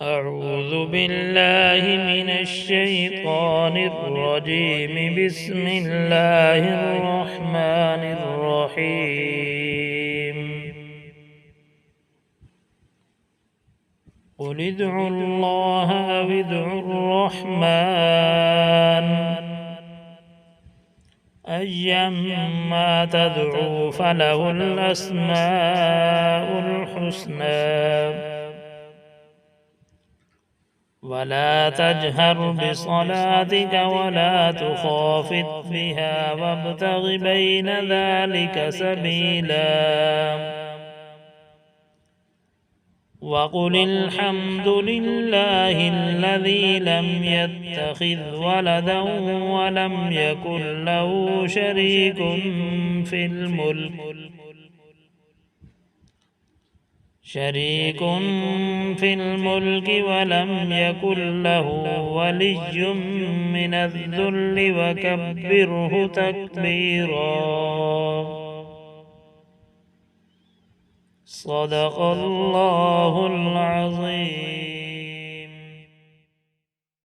أعوذ بالله من الشيطان الرجيم. بسم الله الرحمن الرحيم. قل ادعوا الله أو ادعوا الرحمن أيما تدعوا فله الأسماء الحسنى. ولا تجهر بصلاتك ولا تخافت بها وابتغ بين ذلك سبيلا. وقل الحمد لله الذي لم يتخذ ولدا ولم يكن له شريك في الملك ولم يكن له ولي من الذل وكبره تكبيرا. صدق الله العظيم.